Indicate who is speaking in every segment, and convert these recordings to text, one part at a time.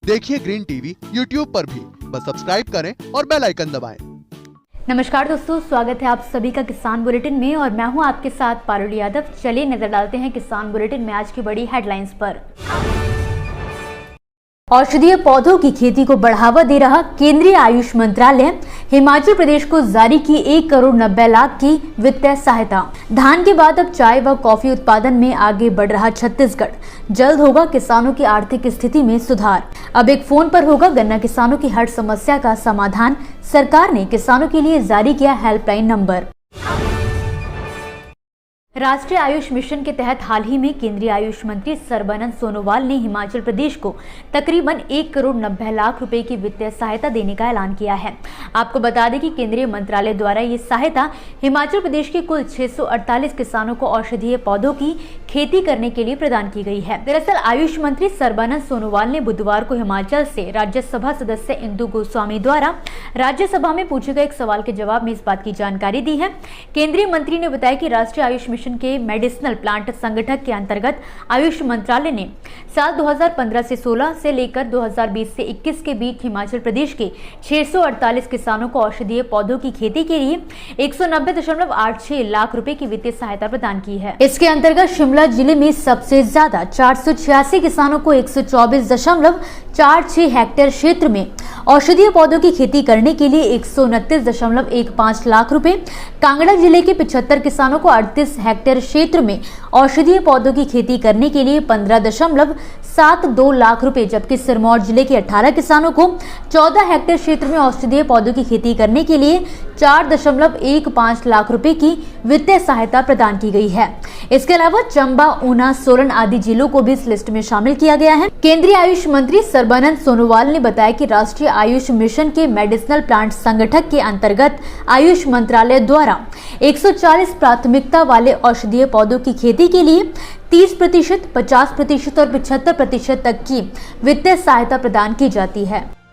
Speaker 1: देखिए green TV YouTube पर भी, बस सब्सक्राइब करें और बेल आइकन दबाएं।
Speaker 2: नमस्कार दोस्तों, स्वागत है आप सभी का किसान बुलेटिन में और मैं हूं आपके साथ पारुल यादव। चलिए नजर डालते हैं किसान बुलेटिन में आज की बड़ी हेडलाइंस पर। औषधीय पौधों की खेती को बढ़ावा दे रहा केंद्रीय आयुष मंत्रालय, हिमाचल प्रदेश को जारी की 1 करोड़ 90 लाख की वित्तीय सहायता। धान के बाद अब चाय व कॉफी उत्पादन में आगे बढ़ रहा छत्तीसगढ़, जल्द होगा किसानों की आर्थिक स्थिति में सुधार। अब एक फोन पर होगा गन्ना किसानों की हर समस्या का समाधान। सरकार ने किसानों के लिए जारी किया हेल्पलाइन नंबर। राष्ट्रीय आयुष मिशन के तहत हाल ही में केंद्रीय आयुष मंत्री सर्बानंद सोनोवाल ने हिमाचल प्रदेश को तकरीबन 1 करोड़ 90 लाख रुपए की वित्तीय सहायता देने का ऐलान किया है। आपको बता दें कि केंद्रीय मंत्रालय द्वारा ये सहायता हिमाचल प्रदेश के कुल 648 किसानों को औषधीय पौधों की खेती करने के लिए प्रदान की गई है। दरअसल आयुष मंत्री सर्बानंद सोनोवाल ने बुधवार को हिमाचल से राज्यसभा सदस्य इंदु गोस्वामी द्वारा राज्यसभा में पूछे गए एक सवाल के जवाब में इस बात की जानकारी दी है। केंद्रीय मंत्री ने बताया कि राष्ट्रीय आयुष मिशन के मेडिसिनल प्लांट संगठन के अंतर्गत आयुष मंत्रालय ने साल 2015 से 16 से लेकर 2020 से 21 के बीच हिमाचल प्रदेश के 648 किसानों को औषधीय पौधों की खेती के लिए 190.86 लाख रुपए की वित्तीय सहायता प्रदान की है। इसके अंतर्गत शिमला जिले में सबसे ज्यादा 486 किसानों को 124.46 हेक्टेयर क्षेत्र में औषधीय पौधों की खेती करने के लिए 129.15 लाख रुपए, कांगड़ा जिले के 75 किसानों को 38 हेक्टेयर क्षेत्र में औषधीय पौधों की खेती करने के लिए 15.72 लाख रुपए, जबकि सिरमौर जिले के 18 किसानों को 14 हेक्टेयर क्षेत्र में औषधीय पौधों की खेती करने के लिए 4.15 लाख रुपए की वित्तीय सहायता प्रदान की गई है। इसके अलावा चंबा, ऊना, सोलन आदि जिलों को भी इस लिस्ट में शामिल किया गया है। केंद्रीय आयुष मंत्री सर्बानंद सोनोवाल ने बताया कि राष्ट्रीय आयुष मिशन के मेडिसिनल प्लांट संगठन के अंतर्गत आयुष मंत्रालय द्वारा 140 प्राथमिकता वाले औषधीय पौधों की खेती के लिए 30%, 50% और 75% तक की वित्तीय सहायता प्रदान की जाती है।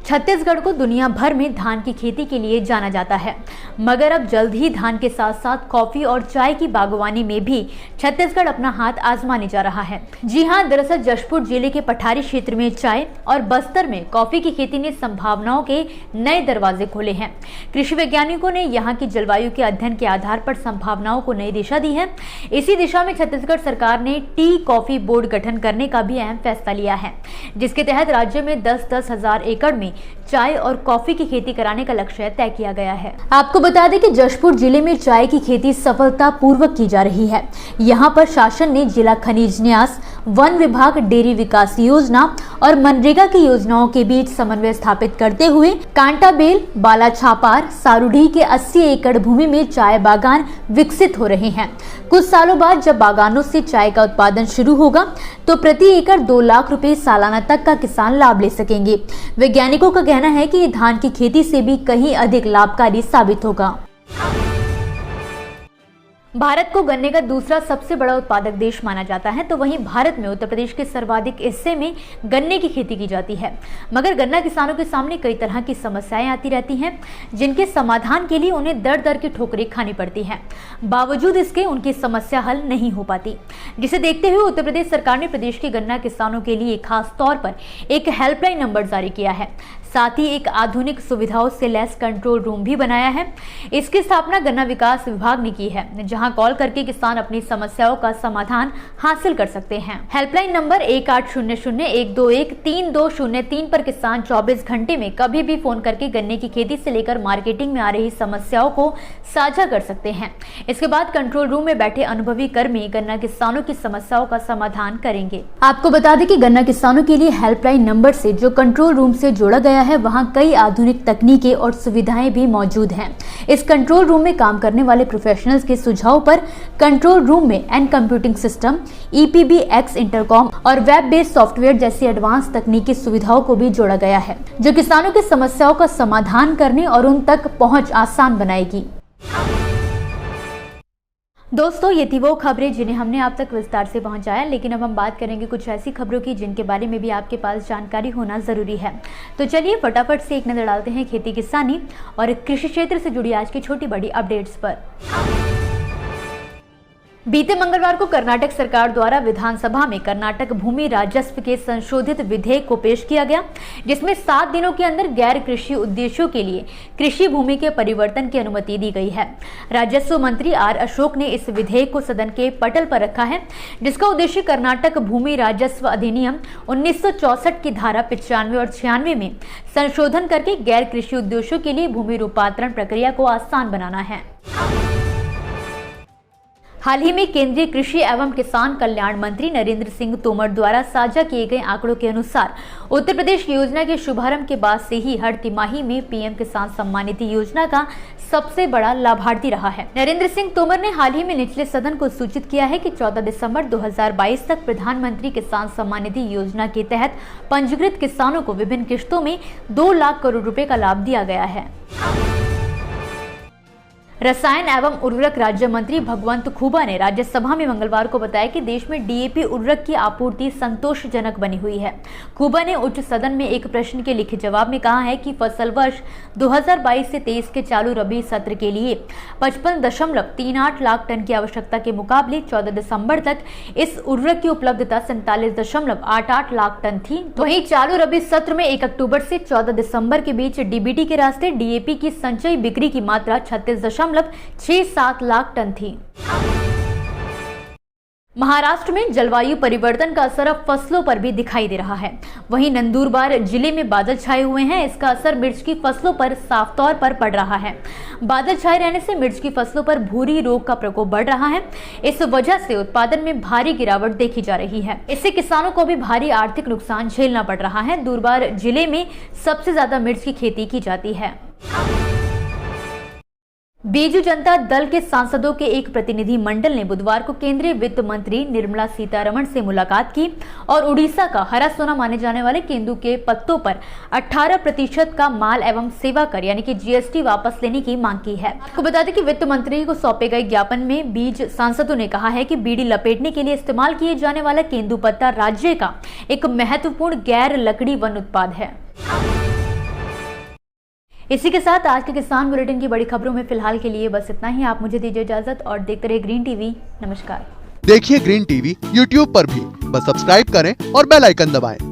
Speaker 2: छत्तीसगढ़ को दुनिया भर में धान की खेती के लिए जाना जाता है, मगर अब जल्द ही धान के साथ साथ कॉफी और चाय की बागवानी में भी छत्तीसगढ़ अपना हाथ आजमाने जा रहा है। जी हां, दरअसल जशपुर जिले के पठारी क्षेत्र में चाय और बस्तर में कॉफी की खेती ने संभावनाओं के नए दरवाजे खोले हैं। कृषि वैज्ञानिकों ने यहाँ की जलवायु के अध्ययन के आधार पर संभावनाओं को नई दिशा दी है। इसी दिशा में छत्तीसगढ़ सरकार ने टी कॉफी बोर्ड गठन करने का भी अहम फैसला लिया है, जिसके तहत राज्य में 10-10 हजार एकड़ में चाय और कॉफी की खेती कराने का लक्ष्य तय किया गया है। आपको बता दें कि जशपुर जिले में चाय की खेती सफलतापूर्वक की जा रही है। यहाँ पर शासन ने जिला खनिज न्यास, वन विभाग, डेयरी विकास योजना और मनरेगा की योजनाओं के बीच समन्वय स्थापित करते हुए कांटाबेल, बाला छापार, सारूढ़ी के 80 एकड़ भूमि में चाय बागान विकसित हो रहे हैं। कुछ सालों बाद जब बागानों से चाय का उत्पादन शुरू होगा तो प्रति एकड़ 2 लाख रुपए सालाना तक का किसान लाभ ले सकेंगे। वैज्ञानिकों का कहना है कि ये धान की खेती से भी कहीं अधिक लाभकारी साबित होगा। भारत को गन्ने का दूसरा सबसे बड़ा उत्पादक देश माना जाता है, तो वहीं भारत में उत्तर प्रदेश के सर्वाधिक हिस्से में गन्ने की खेती की जाती है। मगर गन्ना किसानों के सामने कई तरह की समस्याएं आती रहती हैं, जिनके समाधान के लिए उन्हें दर दर की ठोकरें खानी पड़ती हैं। बावजूद इसके उनकी समस्या हल नहीं हो पाती, जिसे देखते हुए उत्तर प्रदेश सरकार ने प्रदेश के गन्ना किसानों के लिए खास तौर पर एक हेल्पलाइन नंबर जारी किया है। साथ ही एक आधुनिक सुविधाओं से लैस कंट्रोल रूम भी बनाया है। इसकी स्थापना गन्ना विकास विभाग ने की है, जहां कॉल करके किसान अपनी समस्याओं का समाधान हासिल कर सकते हैं। हेल्पलाइन नंबर 1800-121-3203 पर किसान 24 घंटे में कभी भी फोन करके गन्ने की खेती से लेकर मार्केटिंग में आ रही समस्याओं को साझा कर सकते हैं। इसके बाद कंट्रोल रूम में बैठे अनुभवी कर्मी गन्ना किसानों की समस्याओं का समाधान करेंगे। आपको बता दें कि गन्ना किसानों के लिए हेल्पलाइन नंबर से जो कंट्रोल रूम से जोड़ा गया है, वहां कई आधुनिक तकनीकें और सुविधाएं भी मौजूद हैं। इस कंट्रोल रूम में काम करने वाले प्रोफेशनल्स के सुझाव पर कंट्रोल रूम में and computing system, EPBX intercom और वेब बेस्ड सॉफ्टवेयर जैसी एडवांस तकनीकी सुविधाओं को भी जोड़ा गया है, जो किसानों की समस्याओं का समाधान करने और उन तक पहुंच आसान बनाएगी। दोस्तों, ये थी वो खबरें जिन्हें हमने आप तक विस्तार से पहुंचाया, लेकिन अब हम बात करेंगे कुछ ऐसी खबरों की जिनके बारे में भी आपके पास जानकारी होना जरूरी है। तो चलिए फटाफट से एक नजर डालते हैं खेती किसानी और कृषि क्षेत्र से जुड़ी आज की छोटी बड़ी अपडेट्स पर। बीते मंगलवार को कर्नाटक सरकार द्वारा विधानसभा में कर्नाटक भूमि राजस्व के संशोधित विधेयक को पेश किया गया, जिसमें 7 दिनों के अंदर गैर कृषि उद्देश्यों के लिए कृषि भूमि के परिवर्तन की अनुमति दी गई है। राजस्व मंत्री आर अशोक ने इस विधेयक को सदन के पटल पर रखा है, जिसका उद्देश्य कर्नाटक भूमि राजस्व अधिनियम 1964 की धारा 95 और 96 में संशोधन करके गैर कृषि उद्देश्यों के लिए भूमि रूपांतरण प्रक्रिया को आसान बनाना है। हाल ही में केंद्रीय कृषि एवं किसान कल्याण मंत्री नरेंद्र सिंह तोमर द्वारा साझा किए गए आंकड़ों के अनुसार उत्तर प्रदेश योजना के शुभारंभ के बाद से ही हर तिमाही में पीएम किसान सम्मान निधि योजना का सबसे बड़ा लाभार्थी रहा है। नरेंद्र सिंह तोमर ने हाल ही में निचले सदन को सूचित किया है कि 14 दिसंबर 2022 तक प्रधानमंत्री किसान सम्मान निधि योजना के तहत पंजीकृत किसानों को विभिन्न किश्तों में 2 लाख करोड़ रुपए का लाभ दिया गया है। रसायन एवं उर्वरक राज्य मंत्री भगवंत खुबा ने राज्यसभा में मंगलवार को बताया कि देश में डीएपी उर्वरक की आपूर्ति संतोषजनक बनी हुई है। खुबा ने उच्च सदन में एक प्रश्न के लिखित जवाब में कहा है कि फसल वर्ष 2022 से 23 के चालू रबी सत्र के लिए 55.38 लाख टन की आवश्यकता के मुकाबले 14 दिसंबर तक इस उर्वरक की उपलब्धता 47.88 लाख टन थी। वहीं चालू रबी सत्र में 1 अक्टूबर से 14 दिसंबर के बीच डीबीटी के रास्ते डीएपी की संचयी बिक्री की मात्रा 36.67 लाख टन थी। महाराष्ट्र में जलवायु परिवर्तन का असर अब फसलों पर भी दिखाई दे रहा है। वहीं नंदुरबार जिले में बादल छाए हुए हैं। इसका असर मिर्च की फसलों पर साफ तौर पर पड़ रहा है। बादल छाए रहने से मिर्च की फसलों पर भूरी रोग का प्रकोप बढ़ रहा है। इस वजह से उत्पादन में भारी गिरावट देखी जा रही है। इससे किसानों को भी भारी आर्थिक नुकसान झेलना पड़ रहा है। नंदुरबार जिले में सबसे ज्यादा मिर्च की खेती की जाती है। बीजू जनता दल के सांसदों के एक प्रतिनिधि मंडल ने बुधवार को केंद्रीय वित्त मंत्री निर्मला सीतारमण से मुलाकात की और उड़ीसा का हरा सोना माने जाने वाले केंदू के पत्तों पर 18% का माल एवं सेवा कर यानी कि जीएसटी वापस लेने की मांग की है। आपको बता दें कि वित्त मंत्री को सौंपे गए ज्ञापन में बीज सांसदों ने कहा है कि बीड़ी लपेटने के लिए इस्तेमाल किए जाने वाला केंदू पत्ता राज्य का एक महत्वपूर्ण गैर लकड़ी वन उत्पाद है। इसी के साथ आज के किसान बुलेटिन की बड़ी खबरों में फिलहाल के लिए बस इतना ही। आप मुझे दीजिए इजाजत और देखते रहिए ग्रीन टीवी। नमस्कार।
Speaker 1: देखिए ग्रीन टीवी यूट्यूब पर भी, बस सब्सक्राइब करें और बेल आइकन दबाएं।